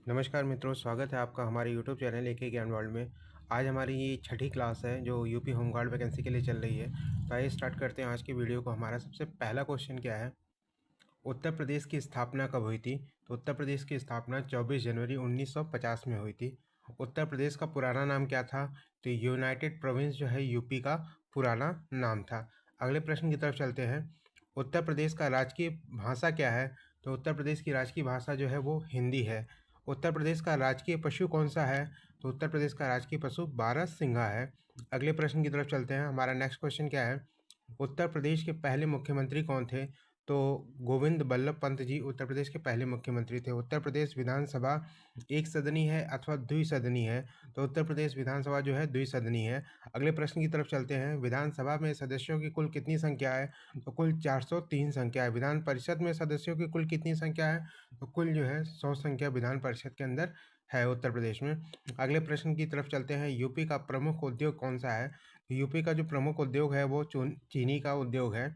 नमस्कार मित्रों, स्वागत है आपका हमारे यूट्यूब चैनल एके ज्ञान वर्ल्ड में। आज हमारी ये छठी क्लास है जो यूपी होमगार्ड वैकेंसी के लिए चल रही है। तो आइए स्टार्ट करते हैं आज की वीडियो को। हमारा सबसे पहला क्वेश्चन क्या है, उत्तर प्रदेश की स्थापना कब हुई थी? तो उत्तर प्रदेश की स्थापना 24 जनवरी 1950 में हुई थी। उत्तर प्रदेश का पुराना नाम क्या था? तो यूनाइटेड प्रोविंस जो है यूपी का पुराना नाम था। अगले प्रश्न की तरफ चलते हैं। उत्तर प्रदेश का राजकीय भाषा क्या है? तो उत्तर प्रदेश की राजकीय भाषा जो है वो हिंदी है। उत्तर प्रदेश का राजकीय पशु कौन सा है? तो उत्तर प्रदेश का राजकीय पशु बारहसिंगा है। अगले प्रश्न की तरफ चलते हैं। हमारा नेक्स्ट क्वेश्चन क्या है, उत्तर प्रदेश के पहले मुख्यमंत्री कौन थे? तो गोविंद बल्लभ पंत जी उत्तर प्रदेश के पहले मुख्यमंत्री थे। उत्तर प्रदेश विधानसभा एक सदनी है अथवा द्विसदनी है? तो उत्तर प्रदेश विधानसभा जो है द्विसदनी है। अगले प्रश्न की तरफ चलते हैं। विधानसभा में सदस्यों की कुल कितनी संख्या है? तो कुल 403 संख्या है। विधान परिषद में सदस्यों की कुल कितनी संख्या है? तो कुल जो है 100 संख्या विधान परिषद के अंदर है उत्तर प्रदेश में। अगले प्रश्न की तरफ चलते हैं। यूपी का प्रमुख उद्योग कौन सा है? यूपी का जो प्रमुख उद्योग है वो चीनी का उद्योग है।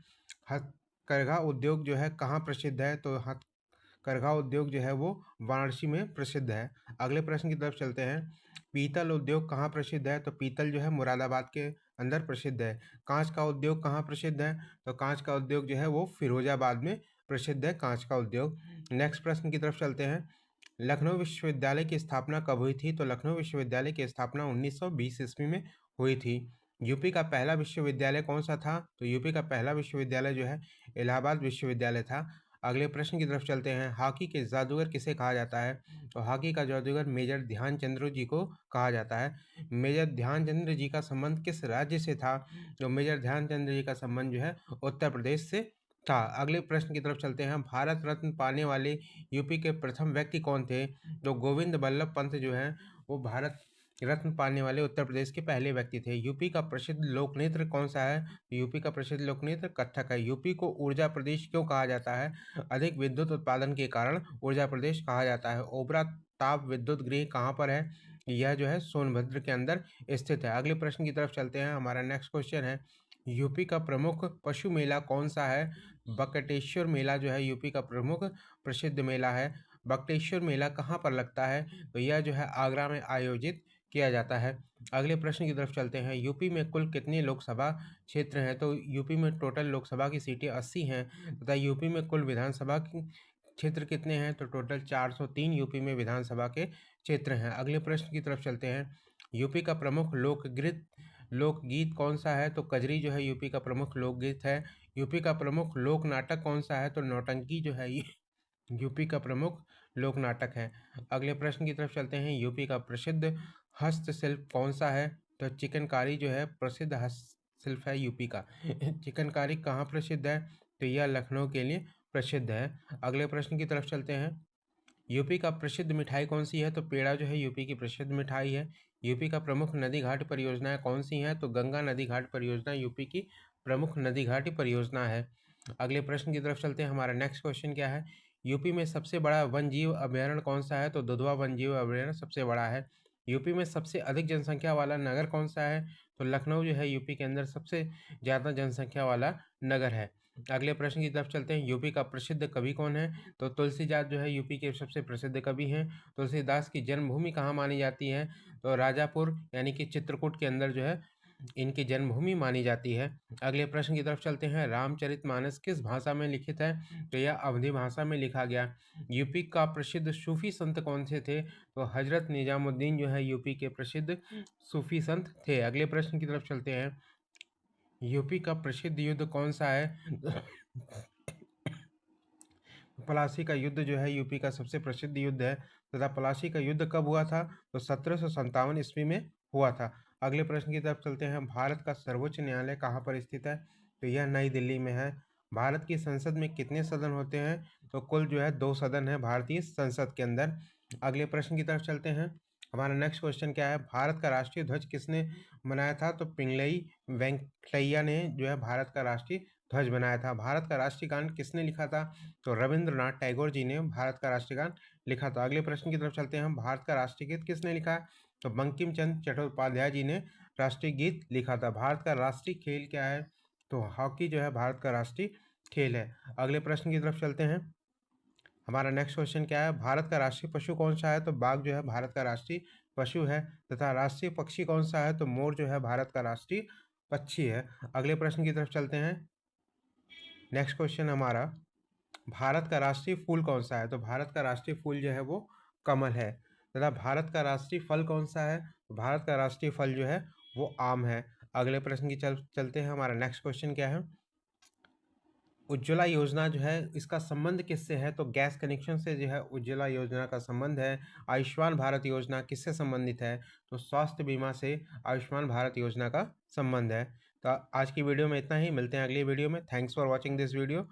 हथकरघा उद्योग जो है कहाँ प्रसिद्ध है? तो हथकरघा उद्योग जो है वो वाराणसी में प्रसिद्ध है। अगले प्रश्न की तरफ चलते हैं। पीतल उद्योग कहाँ प्रसिद्ध है? तो पीतल जो है मुरादाबाद के अंदर प्रसिद्ध है। कांच का उद्योग कहाँ प्रसिद्ध है? तो कांच का उद्योग जो है वो फिरोजाबाद में प्रसिद्ध है, कांच का उद्योग। नेक्स्ट प्रश्न की तरफ चलते हैं। लखनऊ विश्वविद्यालय की स्थापना कब हुई थी? तो लखनऊ विश्वविद्यालय की स्थापना 1920 ईस्वी में हुई थी। यूपी का पहला विश्वविद्यालय कौन सा था? तो यूपी का पहला विश्वविद्यालय जो है इलाहाबाद विश्वविद्यालय था। अगले प्रश्न की तरफ चलते हैं। हॉकी के जादूगर किसे कहा जाता है? तो हॉकी का जादूगर मेजर ध्यानचंद्र जी को कहा जाता है। मेजर ध्यानचंद्र जी का संबंध किस राज्य से था? तो मेजर ध्यानचंद्र जी का संबंध जो है उत्तर प्रदेश से था। अगले प्रश्न की तरफ चलते हैं। भारत रत्न पाने वाले यूपी के प्रथम व्यक्ति कौन थे? तो गोविंद बल्लभ पंत जो हैं वो भारत रत्न पाने वाले उत्तर प्रदेश के पहले व्यक्ति थे। यूपी का प्रसिद्ध लोक नृत्य कौन सा है? यूपी का प्रसिद्ध लोक नृत्य कथक है। यूपी को ऊर्जा प्रदेश क्यों कहा जाता है? अधिक विद्युत उत्पादन के कारण ऊर्जा प्रदेश कहा जाता है। ओबरा ताप विद्युत गृह कहाँ पर है? यह जो है सोनभद्र के अंदर स्थित है। अगले प्रश्न की तरफ चलते हैं। हमारा नेक्स्ट क्वेश्चन है, यूपी का प्रमुख पशु मेला कौन सा है? बकटेश्वर मेला जो है यूपी का प्रमुख प्रसिद्ध मेला है। बकटेश्वर मेला कहाँ पर लगता है? तो यह जो है आगरा में आयोजित किया जाता है। अगले प्रश्न की तरफ चलते हैं। यूपी में कुल कितने लोकसभा क्षेत्र हैं? तो यूपी में टोटल लोकसभा की सीटें 80 हैं तथा यूपी में कुल विधानसभा की क्षेत्र कितने हैं? तो टोटल 403 यूपी में विधानसभा के क्षेत्र हैं। अगले प्रश्न की तरफ चलते हैं। यूपी का प्रमुख लोकगीत कौन सा है? तो कजरी जो है यूपी का प्रमुख लोकगीत है। यूपी का प्रमुख लोक नाटक कौन सा है? तो नौटंकी जो है ये यूपी का प्रमुख लोक नाटक है। अगले प्रश्न की तरफ चलते हैं। यूपी का प्रसिद्ध हस्तशिल्प कौन सा है? तो चिकनकारी जो है प्रसिद्ध हस्तशिल्प है यूपी का। चिकनकारी कहाँ प्रसिद्ध है? तो यह लखनऊ के लिए प्रसिद्ध है। अगले प्रश्न की तरफ चलते हैं। यूपी का प्रसिद्ध मिठाई कौन सी है? तो पेड़ा जो है यूपी की प्रसिद्ध मिठाई है। यूपी का प्रमुख नदी घाट परियोजनाएं कौन सी हैं? तो गंगा नदी घाट परियोजना यूपी की प्रमुख नदी घाट परियोजना है। अगले प्रश्न की तरफ चलते हैं। हमारा नेक्स्ट क्वेश्चन क्या है, यूपी में सबसे बड़ा वन जीव अभ्यारण्य कौन सा है? तो दुधवा वन जीव अभ्यारण्य सबसे बड़ा है। यूपी में सबसे अधिक जनसंख्या वाला नगर कौन सा है? तो लखनऊ जो है यूपी के अंदर सबसे ज़्यादा जनसंख्या वाला नगर है। अगले प्रश्न की तरफ चलते हैं। यूपी का प्रसिद्ध कवि कौन है? तो तुलसीदास जो है यूपी के सबसे प्रसिद्ध कवि हैं। तुलसीदास की जन्मभूमि कहाँ मानी जाती है? तो राजापुर यानी कि चित्रकूट के अंदर जो है इनकी जन्मभूमि मानी जाती है। अगले प्रश्न की तरफ चलते हैं। रामचरितमानस किस भाषा में लिखित है? तो यह अवधी भाषा में लिखा गया। यूपी का प्रसिद्ध सूफी संत कौन से थे? तो हजरत निजामुद्दीन जो है यूपी के प्रसिद्ध सूफी संत थे। अगले प्रश्न की तरफ चलते हैं। यूपी का प्रसिद्ध युद्ध कौन सा है? पलासी का युद्ध जो है यूपी का सबसे प्रसिद्ध युद्ध है तथा पलासी का युद्ध कब हुआ था? तो 1757 ईस्वी में हुआ था। अगले प्रश्न की तरफ चलते हैं। भारत का सर्वोच्च न्यायालय कहाँ पर स्थित है? तो यह नई दिल्ली में है। भारत की संसद में कितने सदन होते हैं? तो कुल जो है 2 सदन है भारतीय संसद के अंदर। अगले प्रश्न की तरफ चलते हैं। हमारा नेक्स्ट क्वेश्चन क्या है, भारत का राष्ट्रीय ध्वज किसने बनाया था? तो पिंगलई वेंकटैया ने जो है भारत का राष्ट्रीय ध्वज बनाया था। भारत का राष्ट्रीय गान किसने लिखा था? तो रविंद्रनाथ टैगोर जी ने भारत का राष्ट्रीय गान लिखा था। अगले प्रश्न की तरफ चलते हैं हम। भारत का राष्ट्रीय गीत किसने लिखा है? तो बंकिम चंद्र चट्टोपाध्याय जी ने राष्ट्रीय गीत लिखा था। भारत का राष्ट्रीय खेल क्या है? तो हॉकी जो है भारत का राष्ट्रीय खेल है। अगले प्रश्न की तरफ चलते हैं। हमारा नेक्स्ट क्वेश्चन क्या है, भारत का राष्ट्रीय पशु कौन सा है? तो बाघ जो है भारत का राष्ट्रीय पशु है। तथा राष्ट्रीय पक्षी कौन सा है? तो मोर जो है भारत का राष्ट्रीय पक्षी है। अगले प्रश्न की तरफ चलते हैं। नेक्स्ट क्वेश्चन हमारा, भारत का राष्ट्रीय फूल कौन सा है? तो भारत का राष्ट्रीय फूल जो है वो कमल है। तथा भारत का राष्ट्रीय फल कौन सा है? तो भारत का राष्ट्रीय फल जो है वो आम है। अगले प्रश्न की चलते हैं। हमारा नेक्स्ट क्वेश्चन क्या है, उज्ज्वला योजना जो है इसका संबंध किससे है? तो गैस कनेक्शन से जो है उज्ज्वला योजना का संबंध है। आयुष्मान भारत योजना किससे संबंधित है? तो स्वास्थ्य बीमा से आयुष्मान भारत योजना का संबंध है। तो आज की वीडियो में इतना ही, मिलते हैं अगली वीडियो में। Thanks for watching this video.